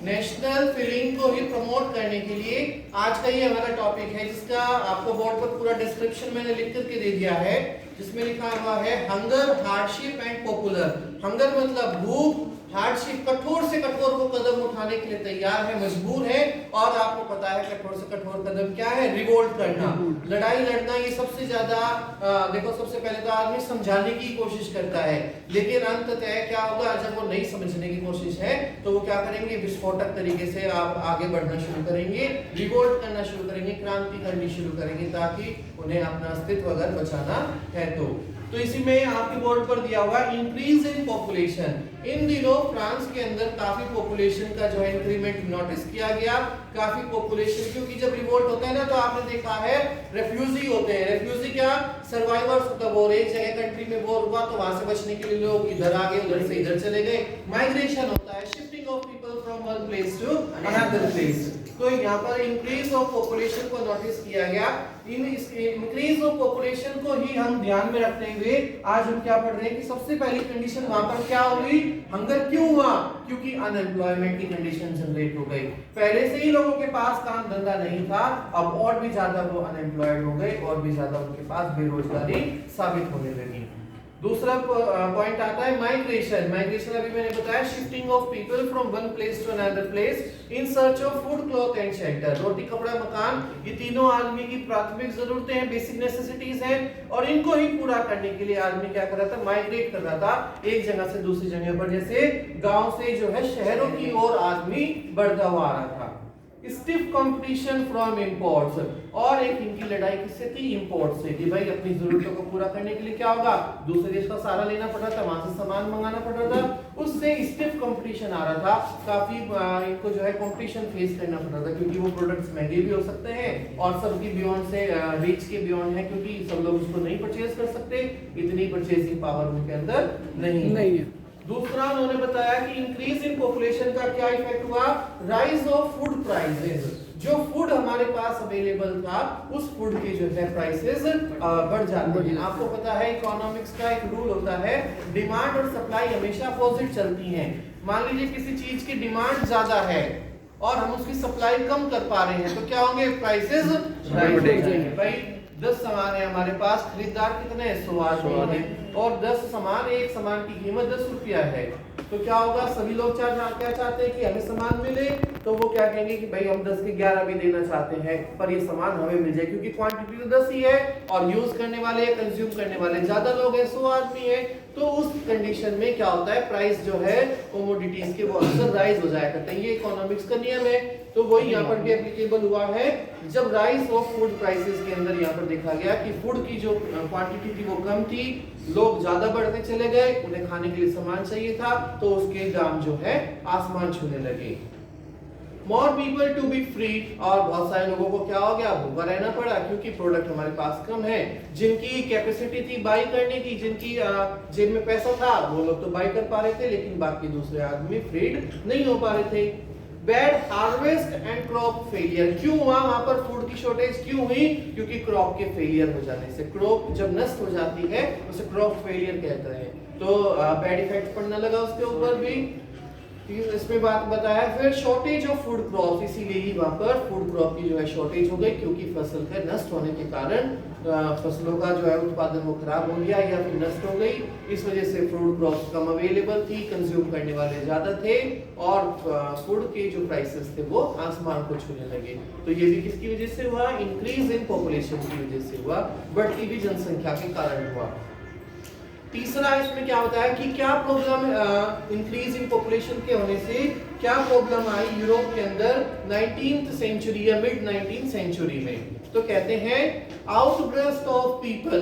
National feeling को ही promote करने के लिए आज का ये हमारा टॉपिक है, जिसका आपको बोर्ड पर पूरा डिस्क्रिप्शन मैंने लिख करके दे दिया है, जिसमें लिखा हुआ है hunger, hardship and popular. Hunger मतलब भूख, हार्डशिप कठोर से कठोर वो कदम उठाने के लिए तैयार है, मजबूर है, और आपको पता है कठोर से कठोर कदम क्या है, रिवोल्ट करना, लड़ाई लड़ना। ये सबसे ज्यादा देखो, सबसे पहले तो आदमी समझाने की कोशिश करता है, लेकिन अंततः क्या होगा, जब वो नहीं समझने की कोशिश है तो वो क्या करेंगे, विस्फोटक तरीके से आप आगे बढ़ना शुरू करेंगे, रिवोल्ट करना शुरू करेंगे, क्रांति करनी शुरू करेंगे, ताकि उन्हें अपना अस्तित्व अगर बचाना है तो इसी में आपके बोर्ड पर दिया हुआ इंक्रीज इन पॉपुलेशन। इन दिनों फ्रांस के अंदर काफी पॉपुलेशन का जो है इंक्रीमेंट नोटिस किया गया, काफी पॉपुलेशन, क्योंकि जब रिवोल्ट होता है ना तो आपने देखा है रेफ्यूजी होते हैं। रेफ्यूजी क्या, सर्वाइवर्स ऑफ द वॉर। एक जगह कंट्री में वॉर हुआ तो वहां से बचने के लिए लोग इधर आ गए, उधर से इधर चले गए। माइग्रेशन होता है, shifting of people from one place to another place. तो यहाँ पर इंक्रीज ऑफ पॉपुलेशन को नोटिस किया गया। इन इंक्रीज ऑफ पॉपुलेशन को ही हम ध्यान में रखते हुए आज हम क्या पढ़ रहे हैं कि सबसे पहली कंडीशन वहां पर क्या हुई, हंगर क्यों हुआ, क्योंकि अनएम्प्लॉयमेंट की कंडीशन जनरेट हो गई। पहले से ही लोगों के पास काम धंधा नहीं था, अब और भी ज्यादा वो अनएम्प्लॉयड हो गए, और भी ज्यादा उनके पास बेरोजगारी साबित होने लगी। दूसरा पॉइंट आता है माइग्रेशन। माइग्रेशन अभी मैंने बताया, shifting of people from one place to another place in search of food, cloth and shelter. रोटी, कपड़ा, मकान, ये तीनों आदमी की प्राथमिक जरूरतें हैं, बेसिक नेसेसिटीज हैं, और इनको ही पूरा करने के लिए आदमी क्या कर रहा था, माइग्रेट कर रहा था एक जगह से दूसरी जगह पर। जैसे गांव से जो है शहरों की ओर आदमी बढ़ता हुआ आ रहा था। स्टिफ कंपटीशन फ्रॉम इंपोर्ट्स, और एक इनकी लड़ाई किससे थी, इंपोर्ट से, कि भाई अपनी जरूरतों को पूरा करने के लिए क्या होगा, दूसरे देश का सहारा लेना पड़ रहा था, वहां से सामान मंगाना पड़ रहा था, उससे स्टिफ कंपटीशन आ रहा था। काफी इनको जो है कंपटीशन फेस करना पड़ रहा था, क्योंकि वो प्रोडक्ट्स महंगे भी हो सकते हैं और सबकी बियॉन्ड से रीच के बियॉन्ड है, क्योंकि सब लोग उसको नहीं परचेज कर सकते, इतनी परचेजिंग पावर उनके अंदर नहीं है। दूसरा उन्होंने बताया कि इंक्रीज इन पॉपुलेशन का क्या इफेक्ट हुआ, राइज ऑफ फूड प्राइसेस। जो फूड हमारे पास अवेलेबल था उस फूड के जो है प्राइसेस बढ़ जाते हैं। आपको पता है इकोनॉमिक्स का एक रूल होता है, डिमांड और सप्लाई हमेशा अपोजिट चलती हैं। मान लीजिए किसी चीज की डिमांड ज्यादा है और हम उसकी सप्लाई कम कर पा रहे हैं, तो क्या होंगे, प्राइसेस राइज हो जाएंगे। भाई 10 सामान है हमारे पास, खरीदार कितने हैं, 100 आदमी हैं, और 10 सामान, एक सामान की कीमत 10 रुपया है, तो क्या होगा, सभी लोग क्या चाहते हैं कि हमें सामान मिले, तो वो क्या कहेंगे कि भाई हम 10 के 11 भी देना चाहते हैं, पर ये सामान हमें मिल जाए, क्योंकि क्वांटिटी तो 10 ही है और यूज करने वाले, कंज्यूम करने वाले ज्यादा लोग हैं, 100 आदमी है। तो उस कंडीशन में क्या होता है, प्राइस जो है कमोडिटीज के वो अक्सर राइज हो जाया करते हैं। ये इकोनॉमिक्स का नियम है, तो वही यहाँ पर भी एप्लीकेबल हुआ है। जब राइज ऑफ फूड प्राइसेस के अंदर यहाँ पर देखा गया कि फूड की जो क्वांटिटी थी वो कम थी, लोग ज्यादा बढ़ते चले गए, उन्हें खाने के लिए सामान चाहिए था, तो उसके दाम जो है आसमान छूने लगे। More people to be free, और बहुत सारे लोगों को क्या हो गया, भूखा रहना पड़ा, क्योंकि प्रोडक्ट हमारे पास कम है। जिनकी कैपेसिटी थी बाई करने की, जिनकी जेब में पैसा था, वो लोग तो बाई कर पा रहे थे, लेकिन बाकी दूसरे आदमी फ्रीड नहीं हो पा रहे थे। Bad harvest and crop failure, क्यों हुआ वहां पर फूड की शॉर्टेज, क्यों हुई, क्योंकि क्रॉप के फेलियर हो जाने से, क्रॉप जब नष्ट हो जाती है उसे क्रॉप फेलियर कहते हैं। तो बैड इफेक्ट पड़ने लगा उसके ऊपर भी, इसमें बात बताया। फिर शॉर्टेज ऑफ फूड क्रॉप, इसीलिए ही वहां पर फूड क्रॉप की जो है शॉर्टेज हो गई, क्योंकि फसल के नष्ट होने के कारण फसलों का जो है उत्पादन वो खराब हो गया या फिर नष्ट हो गई। इस वजह से फूड क्रॉप्स कम अवेलेबल थी, कंज्यूम करने वाले ज्यादा थे, और फूड के जो प्राइसेस थे वो आसमान को छूने लगे। तो ये भी किसकी वजह से हुआ, इंक्रीज इन पॉपुलेशन की वजह से हुआ, बढ़ती हुई जनसंख्या के कारण हुआ। तीसरा इसमें क्या होता है कि क्या प्रॉब्लम इंक्रीज इन पॉपुलेशन के होने से क्या प्रॉब्लम आई यूरोप के अंदर 19th सेंचुरी या मिड 19th सेंचुरी में। तो कहते हैं आउटब्रस्ट ऑफ पीपल।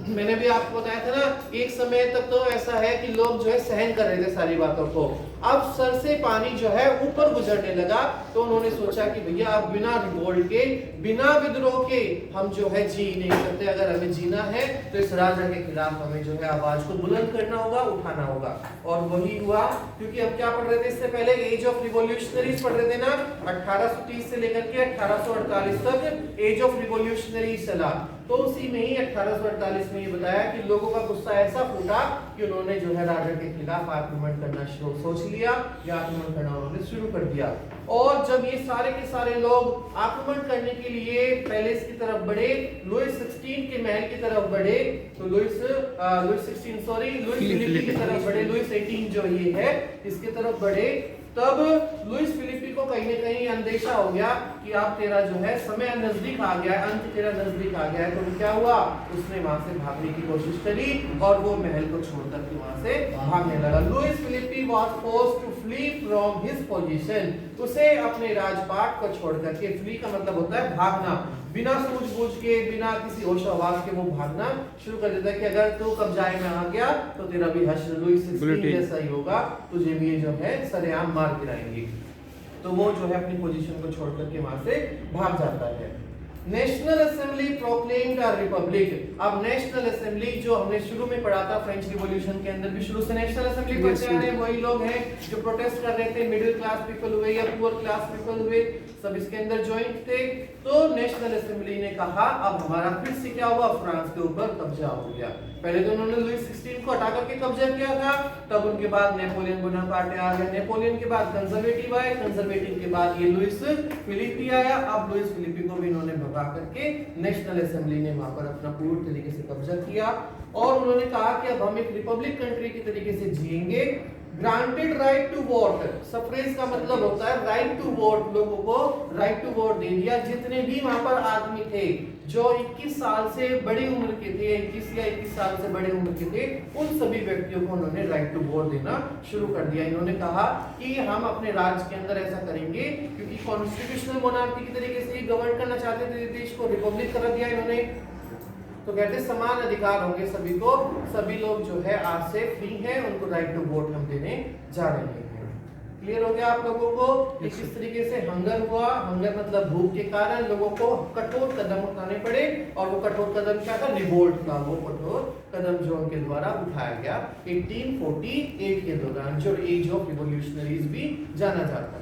मैंने भी आपको बताया था ना, एक समय तक तो ऐसा है कि लोग जो है सहन कर रहे थे सारी बातों को, अब सर से पानी जो है ऊपर गुजरने लगा, तो उन्होंने सोचा कि भैया अब बिना रिवोल्ट के, बिना विद्रोह के हम जो है जी नहीं सकते। अगर हमें जीना है तो इस राजा के खिलाफ हमें जो है आवाज को बुलंद करना होगा, उठाना होगा। और वही हुआ, क्योंकि अब क्या पढ़ रहे थे इससे पहले, एज ऑफ रिवॉल्यूशनरीज पढ़ रहे थे ना, 1830 से लेकर के 1848 तक एज ऑफ रिवॉल्यूशनरी चला। तो उसी में ही 1848 में ये बताया कि लोगों का गुस्सा ऐसा फूटा कि उन्होंने जो है राजा के खिलाफ आक्रमण करना सोच लिया या आक्रमण करना उन्होंने शुरू कर दिया। और जब ये सारे के सारे लोग आक्रमण करने के लिए पैलेस की तरफ बढ़े, लुइस 16 के महल की तरफ बढ़े, तो लुइस फिलिपी की तरफ बढ़े, लुइस 18 जो ये है इसके तरफ बढ़े, तब लुइस फिलिपी को कहीं न कहीं अंदेशा हो गया कि अब तेरा जो है समय नजदीक आ गया है, अंत तेरा नजदीक आ गया है। तो क्या हुआ, उसने वहां से भागने की कोशिश करी और वो महल को छोड़कर के वहां से भागने लगा। Louis Philippe was forced to flee from his position, उसे अपने राजपाट को छोड़कर के, फ्ली का मतलब होता है भागना, बिना सूझबूझ के, बिना किसी होश आवाज के वो भागना शुरू कर देता है कि अगर तू कब्जाए में आ गया तो तेरा भी हश्र लुइस 16 जैसा ही होगा, तुझे भी जो है सरेआम मार गिराएंगे। तो वो जो है अपनी पोजीशन को छोड़ करके वहां से भाग जाता है। National assembly proclaimed a republic. अब नेशनल असेंबली जो हमने शुरू में पढ़ा था फ्रेंच रिवॉल्यूशन के अंदर भी शुरू से नेशनल असेंबली पढ़ते आ रहे हैं, वही लोग हैं जो प्रोटेस्ट कर रहे थे, मिडिल क्लास पीपल हुए या पुअर क्लास पीपल हुए, सब इसके अंदर ज्वाइन थे। तो नेशनल असेंबली ने कहा अब हमारा फिर से क्या हुआ, फ्रांस के ऊपर कब्जा हो गया। पहले तो उन्होंने लुइस 16 को हटा करके कब्जा किया था, तब उनके बाद नेपोलियन बोनापार्ट आ गया, नेपोलियन के बाद कंजर्वेटिव आए, कंजर्वेटिव के बाद ये लुइस फिलिपी आया। अब लुइस फिलिपी को भी इन्होंने भगा करके नेशनल असेंबली ने वहां पर अपना पूर्ण तरीके से कब्जा किया और उन्होंने कहा कि अब हम एक रिपब्लिक कंट्री की तरीके से जिएंगे। ग्रांटेड राइट टू वोट, सफ्रेज का मतलब होता है राइट टू वोट, लोगों को राइट टू वोट दे दिया। जितने भी वहां पर आदमी थे जो 21 साल से बड़ी उम्र के थे, 21 या 21 साल से बड़े उम्र के थे, उन सभी व्यक्तियों को उन्होंने राइट टू वोट देना शुरू कर दिया। इन्होंने कहा कि हम अपने राज्य के अंदर ऐसा करेंगे, क्योंकि कॉन्स्टिट्यूशनल मोनार्की की तरीके से गवर्न करना चाहते थे देश को, रिपब्लिक कर दिया इन्होंने। तो कहते समान अधिकार होंगे सभी को, सभी लोग जो है आज से फ्री हैं, उनको राइट टू वोट हम देने जा रहे हैं। क्लियर हो गया आप लोगों को कि किस तरीके से हंगर हुआ। हंगर मतलब भूख के कारण लोगों को कठोर कदम उठाने पड़े और वो कठोर कदम क्या था, रिवोल्ट का वो कठोर कदम जो उनके द्वारा उठाया गया 1848 के दौरान, जो एज ऑफ रिवोल्यूशनरीज भी जाना जाता है।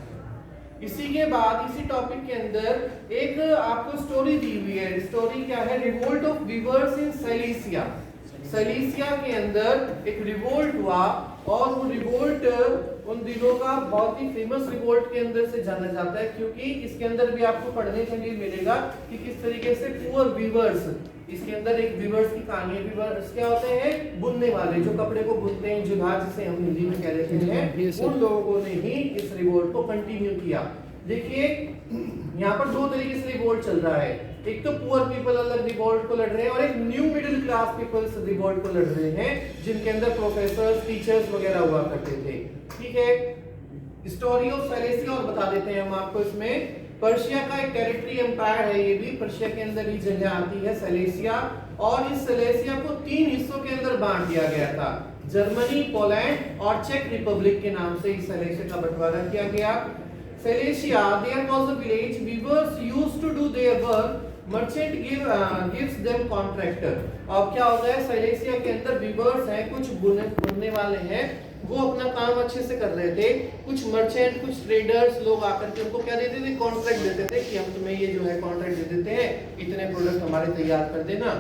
इसी के बाद इसी टॉपिक के अंदर एक आपको स्टोरी दी हुई है। स्टोरी क्या है, revolt of viewers in Silesia. Silesia के अंदर एक रिवोल्ट हुआ और वो रिवोल्ट उन दिनों का बहुत ही फेमस रिवोल्ट के अंदर से जाना जाता है, क्योंकि इसके अंदर भी आपको पढ़ने के लिए मिलेगा कि किस तरीके से पुअर वीवर्स, इसके अंदर एक वीवर्स की कहानी है। वीवर्स क्या होते हैं, बुनने वाले, जो कपड़े को बुनते हैं, जुलाहा जिसे हम हिंदी में कह देते हैं, उन लोगों ने ही इस रिवोल्ट को कंटिन्यू किया। देखिए यहाँ पर दो तरीके से रिवोल्ट चल रहा है, एक तो पुअर पीपल अलग रिवोल्ट को लड़ रहे हैं और एक new middle class peoples revolt को लड़ रहे हैं, जिनके अंदर प्रोफेसर्स, टीचर्स वगैरह हुआ करते थे। ठीक है, स्टोरी ऑफ सिलेसिया और बता देते हैं हम आपको। इसमें पर्शिया का एक टेरिटरी एम्पायर है, ये भी पर्शिया के अंदर ही जगह आती है सिलेसिया, और इस सिलेसिया को 3 हिस्सों के अंदर बांट दिया गया था, जर्मनी, पोलैंड और चेक रिपब्लिक के नाम से इस सिलेसिया का बंटवारा किया गया। Silesia, there was a village. Weavers used to do their work. Merchant gives them contractor. अब क्या होता है, सिलेसिया के अंदर वीवर्स हैं, कुछ बुनने वाले हैं, वो अपना काम अच्छे से कर रहे थे। कुछ मर्चेंट, कुछ ट्रेडर्स लोग आकर के उनको क्या देते थे, कॉन्ट्रैक्ट देते थे कि हम तुम्हें ये जो है कॉन्ट्रैक्ट दे देते हैं, इतने प्रोडक्ट हमारे तैयार कर देना।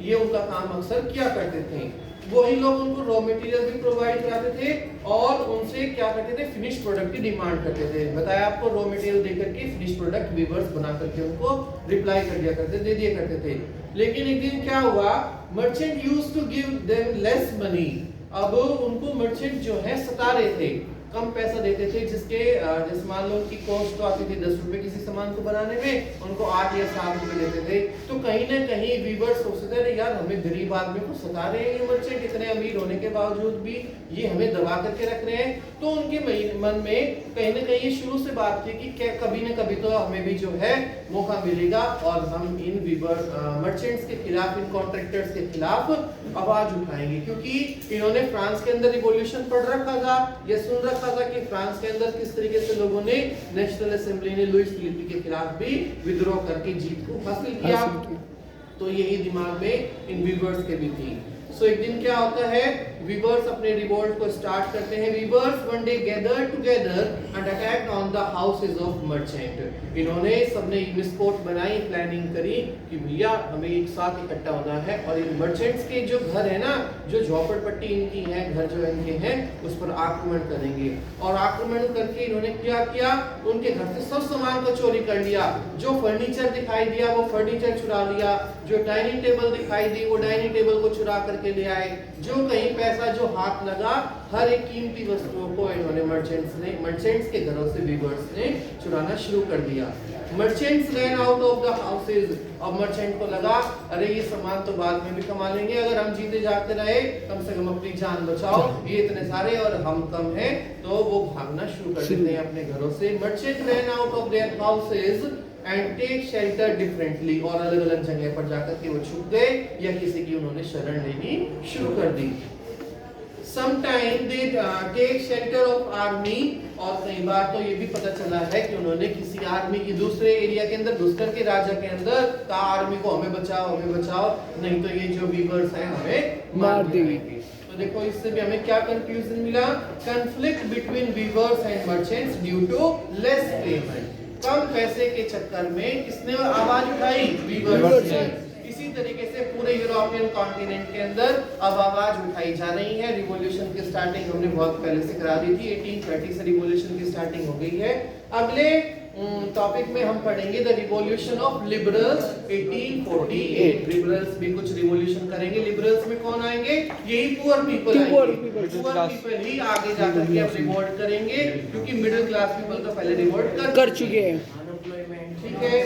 ये उनका काम अक्सर किया करते थे। वही लोग उनको रॉ मटेरियल भी प्रोवाइड कराते थे और उनसे क्या करते थे, फिनिश प्रोडक्ट की डिमांड करते थे। बताया आपको, रॉ मटेरियल देकर के फिनिश प्रोडक्ट वीवर्स बना करके उनको रिप्लाई कर दिया करते, दे दिया करते थे। लेकिन एक दिन क्या हुआ, merchant used to give them less money. अब उनको मर्चेंट जो है सता रहे थे, कम पैसा देते थे, जिसके जैसे मान लो कि कॉस्ट तो आती थी 10 रुपए किसी सामान को बनाने में, उनको 8 या 7 रुपए देते थे। तो कहीं ना कहीं वीवर्स सोचते थे यार हमें गरीब आदमी को सता रहे हैं ये मर्चेंट, इतने अमीर होने के बावजूद भी ये हमें दबा करके रख रहे हैं। तो उनके मन में कहीं ना कहीं शुरू से बात थी कि कभी ना कभी तो हमें भी जो है मौका मिलेगा और हम इन वीवर मर्चेंट्स के खिलाफ, इन कॉन्ट्रैक्टर्स के खिलाफ आवाज उठाएंगे, क्योंकि इन्होंने फ्रांस के अंदर रिवॉल्यूशन पढ़ रखा था, ये सुन रखा था कि फ्रांस के अंदर किस तरीके से लोगों ने, नेशनल असेंबली ने लुइस फिलिपी के खिलाफ भी विद्रोह करके जीत को हासिल किया। तो यही दिमाग में इन वीवर्स के भी थी। सो एक दिन क्या होता है, वीवर्स अपने रिवोल्ट को स्टार्ट करते हैं। Weavers one day gather together and attacked on the houses of merchant. इन्होंने सबने विस्फोट बनाई, प्लानिंग करी कि भैया हमें एक साथ इकट्ठा होना है और इन मर्चेंट्स के जो घर है ना, जो झोपड़पट्टी इनकी है, घर जो इनके हैं, उस पर आक्रमण करेंगे। और आक्रमण करके इन्होंने क्या किया, उनके घर से सब सामान को चोरी कर लिया। जो फर्नीचर दिखाई दिया वो फर्नीचर चुरा लिया, जो डाइनिंग टेबल दिखाई दी वो डाइनिंग टेबल को चुरा करके ले आए। जो कहीं पैसा जो हाथ लगा, हर एक कीमती वस्तुओं को इन्होंने मर्चेंट्स के घरों से वीवर्स ने चुराना शुरू कर दिया। Merchants rain out of the houses. अब मर्चेंट को लगा अरे ये सामान तो बाद में भी कमा लेंगे, अगर हम जीते जागते रहे कम से कम अपनी जान बचाओ, ये इतने सारे और हम कम हैं, तो वो भागना शुरू कर देते हैं अपने घरों से। Merchant ran out of their houses and take shelter differently. और अलग अलग जगह पर जाकर के वो छुप गए या किसी की उन्होंने शरण लेनी शुरू कर दी। Sometime they take shelter of army। और कई बार तो ये भी पता चला है कि उन्होंने किसी आर्मी की दूसरे एरिया के अंदर घुस करके राजा के अंदर कहा आर्मी को हमें बचाओ, नहीं तो ये जो वीवर्स हैं हमें मार देंगे। तो देखो इससे भी हमें क्या कंफ्यूजन मिला, conflict between weavers and merchants due to less payment. कम पैसे के चक्कर में किसने आवाज उठाई, वीवर्स ने। इसी तरीके से पूरे यूरोपियन कॉन्टिनेंट के अंदर अब आवाज उठाई जा रही है। रिवॉल्यूशन की स्टार्टिंग हमने बहुत पहले से करा दी थी, 1830 से रिवॉल्यूशन की स्टार्टिंग हो गई है। अगले टॉपिक में हम पढ़ेंगे the revolution of liberals 1848। Liberals भी कुछ रिवॉल्यूशन करेंगे। लिबरल्स में कौन आएंगे, यही पुअर पीपल आएंगे। पुअर पीपल ही आगे जाकर के अब रिवोल्ट करेंगे, क्योंकि मिडिल क्लास पीपल तो पहले रिवोल्ट कर चुके हैं। अनएम्प्लॉयमेंट, ठीक है।